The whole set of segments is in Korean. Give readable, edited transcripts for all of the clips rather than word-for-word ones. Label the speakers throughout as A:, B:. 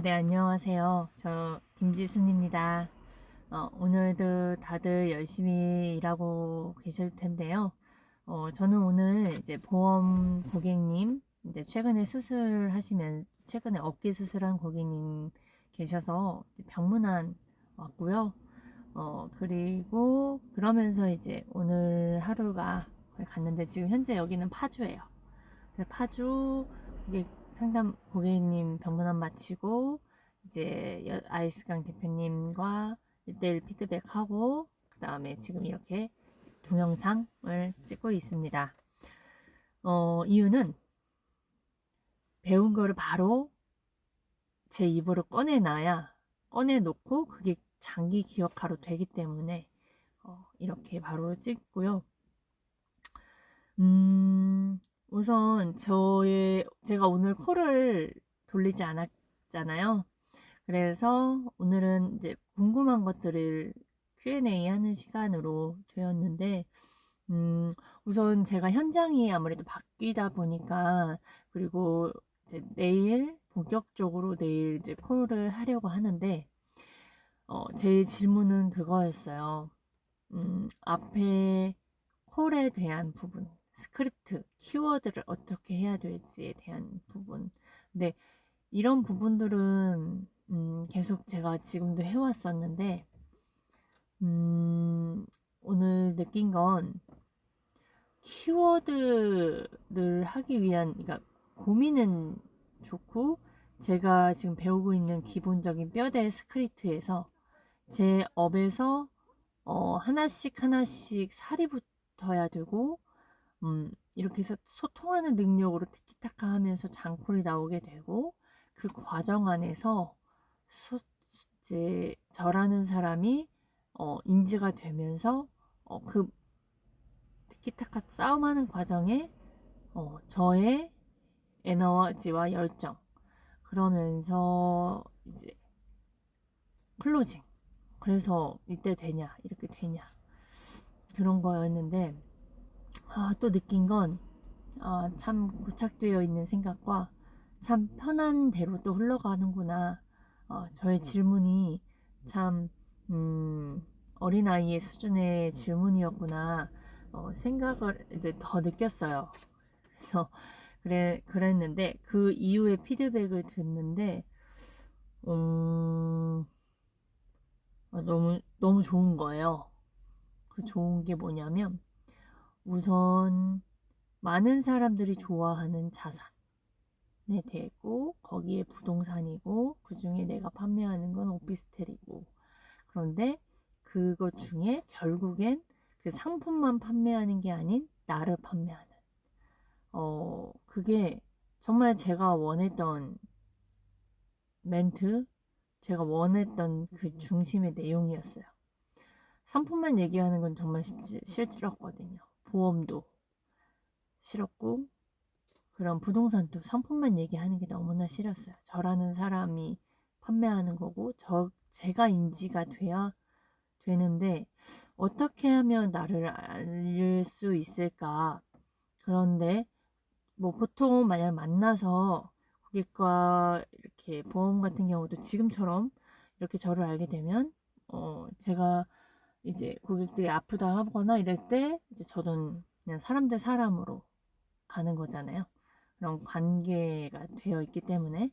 A: 네, 안녕하세요. 저 김지순입니다. 오늘도 다들 열심히 일하고 계실 텐데요. 저는 오늘 이제 보험 고객님, 이제 최근에 어깨 수술한 고객님 계셔서 이제 병문안 왔고요. 그리고 그러면서 이제 오늘 하루가 거의 갔는데 지금 현재 여기는 파주예요. 그래서 파주 상담 고객님 병문안 마치고 이제 아이스강 대표님과 1대1 피드백하고 그 다음에 지금 이렇게 동영상을 찍고 있습니다. 이유는 배운 거를 바로 제 입으로 꺼내놓고 그게 장기 기억하러 되기 때문에 이렇게 바로 찍고요. 우선 제가 오늘 콜을 돌리지 않았잖아요. 그래서 오늘은 이제 궁금한 것들을 Q&A 하는 시간으로 되었는데, 우선 제가 현장이 아무래도 바뀌다 보니까, 그리고 이제 본격적으로 내일 이제 콜을 하려고 하는데, 제 질문은 그거였어요. 앞에 콜에 대한 부분, 스크립트, 키워드를 어떻게 해야 될지에 대한 부분. 근데 이런 부분들은 계속 제가 지금도 해왔었는데, 오늘 느낀 건 키워드를 하기 위한, 그러니까 고민은 좋고, 제가 지금 배우고 있는 기본적인 뼈대 스크립트에서 제 업에서 하나씩 하나씩 살이 붙어야 되고, 이렇게 해서 소통하는 능력으로 티키타카 하면서 장콜이 나오게 되고, 그 과정 안에서 이제 저라는 사람이 인지가 되면서 그 티키타카 싸움하는 과정에 저의 에너지와 열정, 그러면서 이제 클로징, 그래서 이때 되냐 이렇게 되냐 그런 거였는데, 또 느낀 건 참 고착되어 있는 생각과 참 편한 대로 또 흘러가는구나. 저의 질문이 참 어린아이의 수준의 질문이었구나. 생각을 이제 더 느꼈어요. 그래서 그랬는데 그 이후에 피드백을 듣는데 음, 너무 너무 좋은 거예요. 그 좋은 게 뭐냐면, 우선 많은 사람들이 좋아하는 자산에 대고 거기에 부동산이고 그중에 내가 판매하는 건 오피스텔이고, 그런데 그것 중에 결국엔 그 상품만 판매하는 게 아닌 나를 판매하는, 그게 정말 제가 원했던 멘트, 제가 원했던 그 중심의 내용이었어요. 상품만 얘기하는 건 정말 싫었거든요. 보험도 싫었고, 그런 부동산도 상품만 얘기하는 게 너무나 싫었어요. 저라는 사람이 판매하는 거고, 제가 인지가 돼야 되는데, 어떻게 하면 나를 알 수 있을까? 그런데, 뭐, 보통 만약 만나서 고객과 이렇게 보험 같은 경우도 지금처럼 이렇게 저를 알게 되면, 제가 이제 고객들이 아프다 하거나 이럴 때, 이제 저는 그냥 사람 대 사람으로 가는 거잖아요. 그런 관계가 되어 있기 때문에.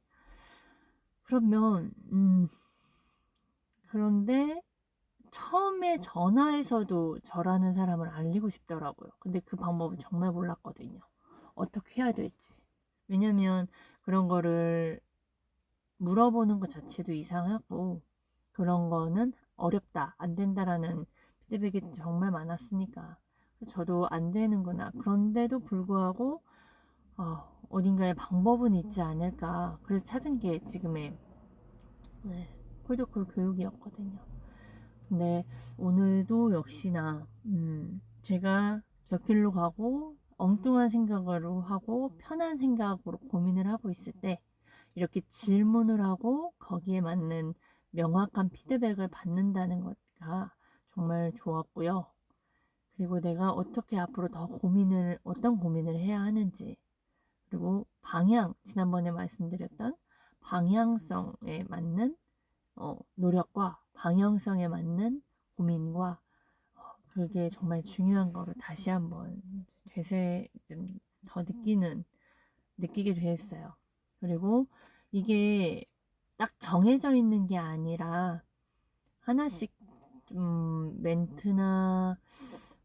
A: 그러면 그런데 처음에 전화에서도 저라는 사람을 알리고 싶더라고요. 근데 그 방법을 정말 몰랐거든요. 어떻게 해야 될지. 왜냐면 그런 거를 물어보는 것 자체도 이상하고, 그런 거는 어렵다, 안 된다라는 피드백이 정말 많았으니까 저도 안 되는구나. 그런데도 불구하고 어딘가에 방법은 있지 않을까. 그래서 찾은 게 지금의 콜드콜 교육이었거든요. 근데 오늘도 역시나 제가 곁길로 가고 엉뚱한 생각으로 하고 편한 생각으로 고민을 하고 있을 때 이렇게 질문을 하고 거기에 맞는 명확한 피드백을 받는다는 것가 정말 좋았고요. 그리고 내가 어떻게 앞으로 어떤 고민을 해야 하는지, 그리고 지난번에 말씀드렸던 방향성에 맞는 노력과 방향성에 맞는 고민과 그게 정말 중요한 거를 다시 한번 되새 좀 더 느끼게 됐어요. 그리고 이게 딱 정해져 있는 게 아니라 하나씩 좀 멘트나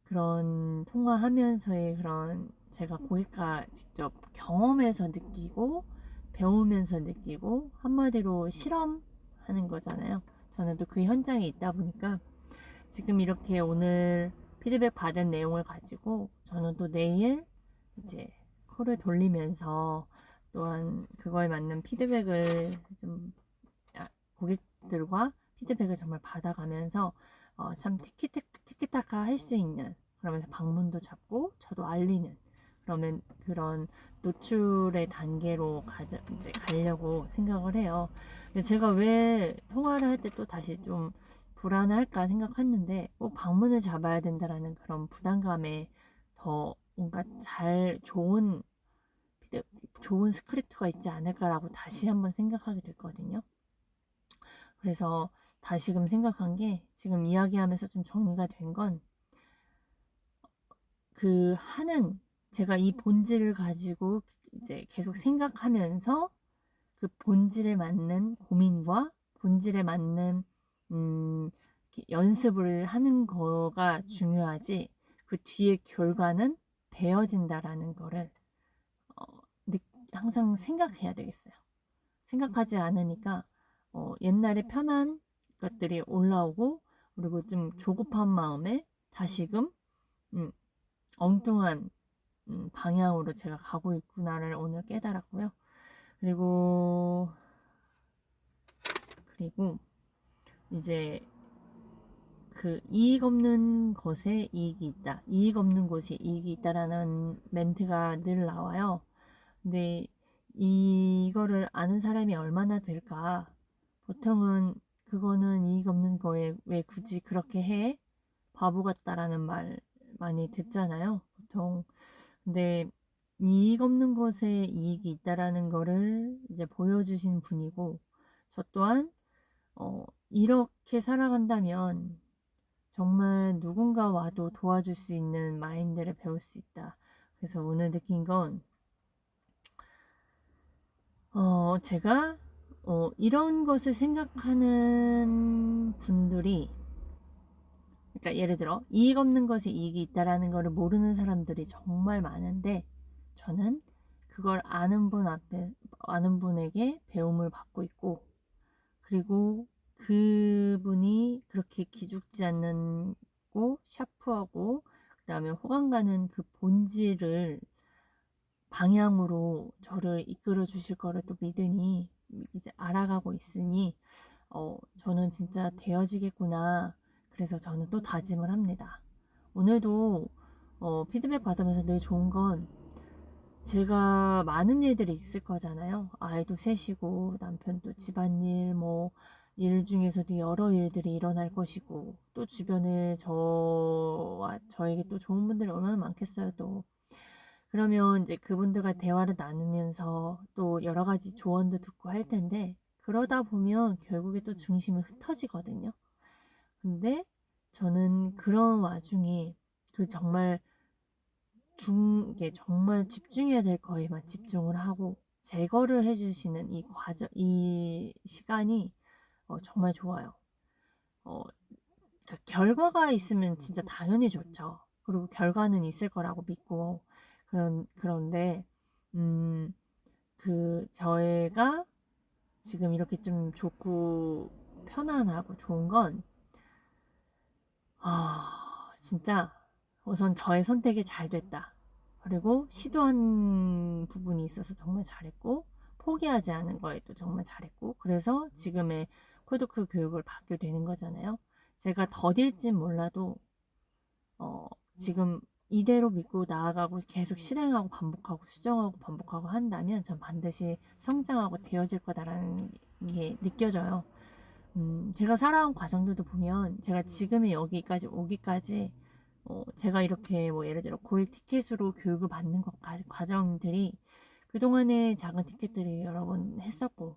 A: 그런 통화하면서의 그런 제가 고객과 직접 경험해서 느끼고 배우면서 느끼고 한마디로 실험하는 거잖아요. 저는 또 그 현장에 있다 보니까 지금 이렇게 오늘 피드백 받은 내용을 가지고 저는 또 내일 이제 콜을 돌리면서 또한 그거에 맞는 피드백을 좀 고객들과 피드백을 정말 받아가면서 참 티키타카 할 수 있는, 그러면서 방문도 잡고 저도 알리는, 그러면 그런 노출의 단계로 이제 가려고 생각을 해요. 근데 제가 왜 통화를 할 때 또 다시 좀 불안할까 생각했는데 꼭 방문을 잡아야 된다라는 그런 부담감에 더 뭔가 좋은 스크립트가 있지 않을까라고 다시 한번 생각하게 됐거든요. 그래서 다시금 생각한 게, 지금 이야기하면서 좀 정리가 된 건, 제가 이 본질을 가지고 이제 계속 생각하면서 그 본질에 맞는 고민과 본질에 맞는 연습을 하는 거가 중요하지, 그 뒤에 결과는 되어진다라는 거를 어, 항상 생각해야 되겠어요. 생각하지 않으니까 옛날에 편한 것들이 올라오고, 그리고 좀 조급한 마음에 다시금 엉뚱한 방향으로 제가 가고 있구나를 오늘 깨달았고요. 그리고 이제 그 이익 없는 것에 이익이 있다, 이익 없는 곳에 이익이 있다라는 멘트가 늘 나와요. 근데 이거를 아는 사람이 얼마나 될까? 보통은 그거는 이익 없는 거에 왜 굳이 그렇게 해? 바보 같다라는 말 많이 듣잖아요, 보통. 근데 이익 없는 것에 이익이 있다라는 거를 이제 보여주신 분이고, 저 또한 이렇게 살아간다면 정말 누군가 와도 도와줄 수 있는 마인드를 배울 수 있다. 그래서 오늘 느낀 건 제가 이런 것을 생각하는 분들이, 그러니까 예를 들어 이익 없는 것에 이익이 있다라는 것을 모르는 사람들이 정말 많은데, 저는 그걸 아는 분에게 배움을 받고 있고, 그리고 그분이 그렇게 기죽지 않고 샤프하고 그다음에 호감 가는 그 본질을 방향으로 저를 이끌어 주실 거를 또 믿으니, 이제 알아가고 있으니 저는 진짜 되어지겠구나. 그래서 저는 또 다짐을 합니다. 오늘도 피드백 받으면서 늘 좋은 건, 제가 많은 일들이 있을 거잖아요. 아이도 셋이고 남편도 집안일, 일 중에서도 여러 일들이 일어날 것이고, 또 주변에 저에게 또 좋은 분들이 얼마나 많겠어요. 또 그러면 이제 그분들과 대화를 나누면서 또 여러 가지 조언도 듣고 할 텐데, 그러다 보면 결국에 또 중심이 흩어지거든요. 근데 저는 그런 와중에 정말 이게 정말 집중해야 될 거에만 집중을 하고 제거를 해주시는 이 시간이 정말 좋아요. 그러니까 결과가 있으면 진짜 당연히 좋죠. 그리고 결과는 있을 거라고 믿고, 그런데 저희가 지금 이렇게 좀 좋고 편안하고 좋은 건, 진짜 우선 저의 선택이 잘 됐다. 그리고 시도한 부분이 있어서 정말 잘했고, 포기하지 않은 거에도 정말 잘했고, 그래서 지금의 콜드크 교육을 받게 되는 거잖아요. 제가 더딜진 몰라도 지금 이대로 믿고 나아가고 계속 실행하고 반복하고 수정하고 반복하고 한다면 전 반드시 성장하고 되어질 거다라는 게 느껴져요. 제가 살아온 과정들도 보면, 제가 지금의 여기까지 오기까지 제가 이렇게 예를 들어 고액 티켓으로 교육을 받는 과정들이, 그동안에 작은 티켓들이 여러 번 했었고,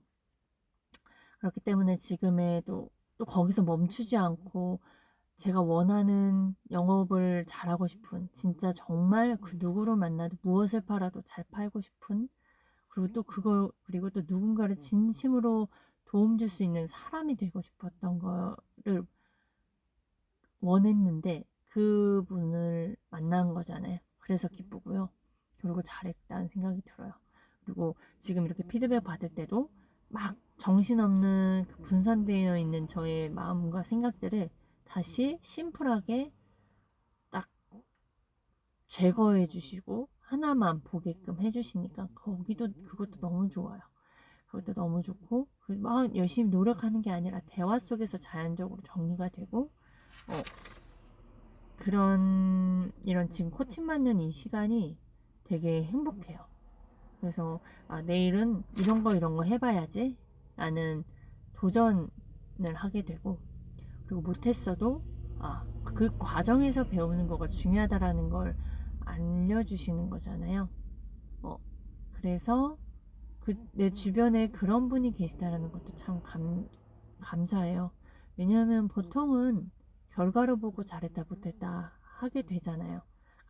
A: 그렇기 때문에 지금에도 또 거기서 멈추지 않고 제가 원하는 영업을 잘하고 싶은, 진짜 정말 그 누구를 만나도 무엇을 팔아도 잘 팔고 싶은, 그리고 또 누군가를 진심으로 도움 줄 수 있는 사람이 되고 싶었던 거를 원했는데 그분을 만난 거잖아요. 그래서 기쁘고요. 그리고 잘했다는 생각이 들어요. 그리고 지금 이렇게 피드백 받을 때도 막 정신없는 그 분산되어 있는 저의 마음과 생각들을 다시 심플하게 딱 제거해 주시고 하나만 보게끔 해주시니까 그것도 너무 좋아요. 그것도 너무 좋고, 막 열심히 노력하는 게 아니라 대화 속에서 자연적으로 정리가 되고, 이런 지금 코칭 받는 이 시간이 되게 행복해요. 그래서 내일은 이런 거 해봐야지 라는 도전을 하게 되고, 그리고 못했어도 그 과정에서 배우는 거가 중요하다라는 걸 알려주시는 거잖아요. 그래서 내 주변에 그런 분이 계시다라는 것도 참 감사해요. 왜냐하면 보통은 결과를 보고 잘했다 못했다 하게 되잖아요.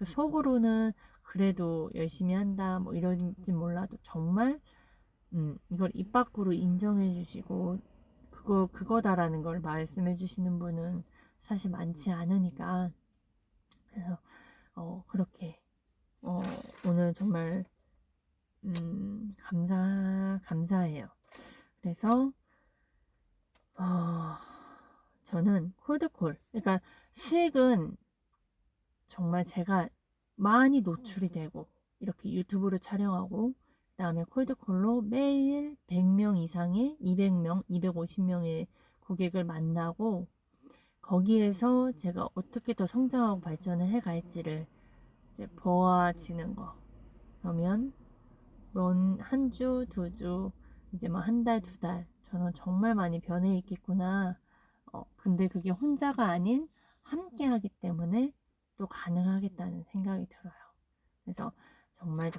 A: 속으로는 그래도 열심히 한다 뭐 이런지 몰라도 정말 이걸 입 밖으로 인정해 주시고 그거다라는 걸 말씀해 주시는 분은 사실 많지 않으니까, 그래서 그렇게 오늘 정말 감사해요. 그래서 저는 콜드콜, 그러니까 수익은 정말 제가 많이 노출이 되고 이렇게 유튜브를 촬영하고 그다음에 콜드콜로 매일 100명 이상의 200명, 250명의 고객을 만나고 거기에서 제가 어떻게 더 성장하고 발전을 해 갈지를 이제 보아지는 거. 그러면 한 주, 두 주, 이제 뭐 한 달, 두 달, 저는 정말 많이 변해 있겠구나. 근데 그게 혼자가 아닌 함께 하기 때문에 또 가능하겠다는 생각이 들어요. 그래서 정말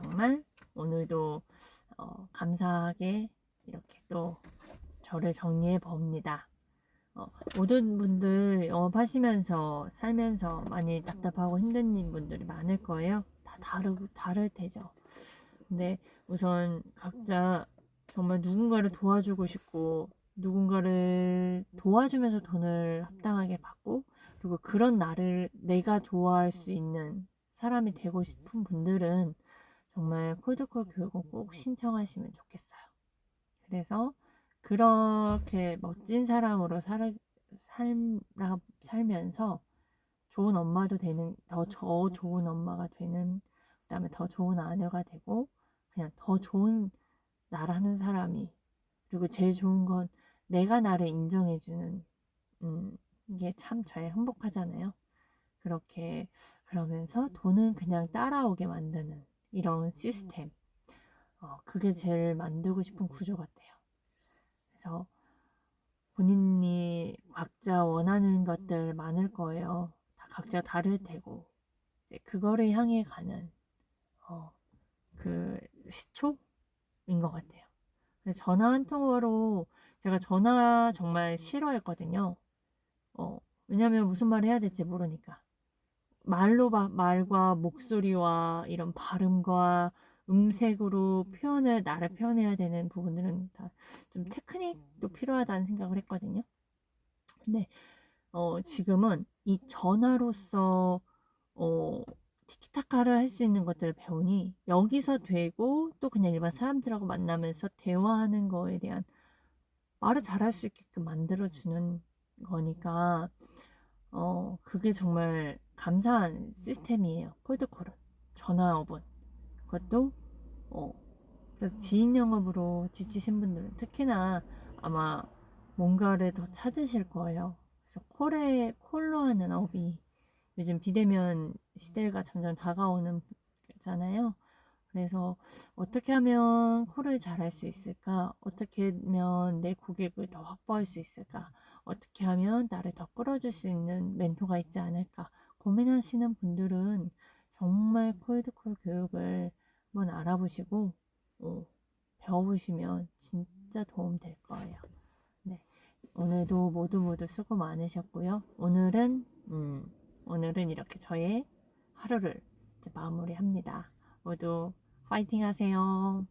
A: 오늘도 감사하게 이렇게 또 저를 정리해 봅니다. 모든 분들 영업하시면서 살면서 많이 답답하고 힘든 분들이 많을 거예요. 다 다를 테죠. 근데 우선 각자 정말 누군가를 도와주고 싶고 누군가를 도와주면서 돈을 합당하게 받고, 그리고 그런 나를 내가 좋아할 수 있는 사람이 되고 싶은 분들은 정말 콜드콜 교육은 꼭 신청하시면 좋겠어요. 그래서 그렇게 멋진 사람으로 살면서 좋은 엄마도 되는, 더 좋은 엄마가 되는, 그 다음에 더 좋은 아내가 되고 그냥 더 좋은 나라는 사람이, 그리고 제일 좋은 건 내가 나를 인정해주는, 이게 참 제일 행복하잖아요. 그렇게 그러면서 돈은 그냥 따라오게 만드는 이런 시스템, 그게 제일 만들고 싶은 구조 같아요. 그래서 본인이 각자 원하는 것들 많을 거예요. 다 각자 다를 테고 이제 그거를 향해 가는 그 시초인 것 같아요. 전화 한 통으로, 제가 전화 정말 싫어했거든요. 왜냐면 무슨 말을 해야 될지 모르니까. 말과 목소리와 이런 발음과 음색으로 나를 표현해야 되는 부분들은 다 좀 테크닉도 필요하다는 생각을 했거든요. 근데 지금은 이 전화로서 티키타카를 할 수 있는 것들을 배우니 여기서 되고 또 그냥 일반 사람들하고 만나면서 대화하는 거에 대한 말을 잘할 수 있게끔 만들어주는 거니까 그게 정말 감사한 시스템이에요. 콜드콜은. 전화업은. 그것도 그래서 지인 영업으로 지치신 분들은 특히나 아마 뭔가를 더 찾으실 거예요. 그래서 콜로 하는 업이 요즘 비대면 시대가 점점 다가오는 잖아요. 그래서 어떻게 하면 콜을 잘할 수 있을까? 어떻게 하면 내 고객을 더 확보할 수 있을까? 어떻게 하면 나를 더 끌어줄 수 있는 멘토가 있지 않을까? 고민하시는 분들은 정말 콜드콜 교육을 한번 알아보시고 배워보시면 진짜 도움 될 거예요. 오늘도 모두 수고 많으셨고요. 오늘은 이렇게 저의 하루를 이제 마무리합니다. 모두 파이팅 하세요.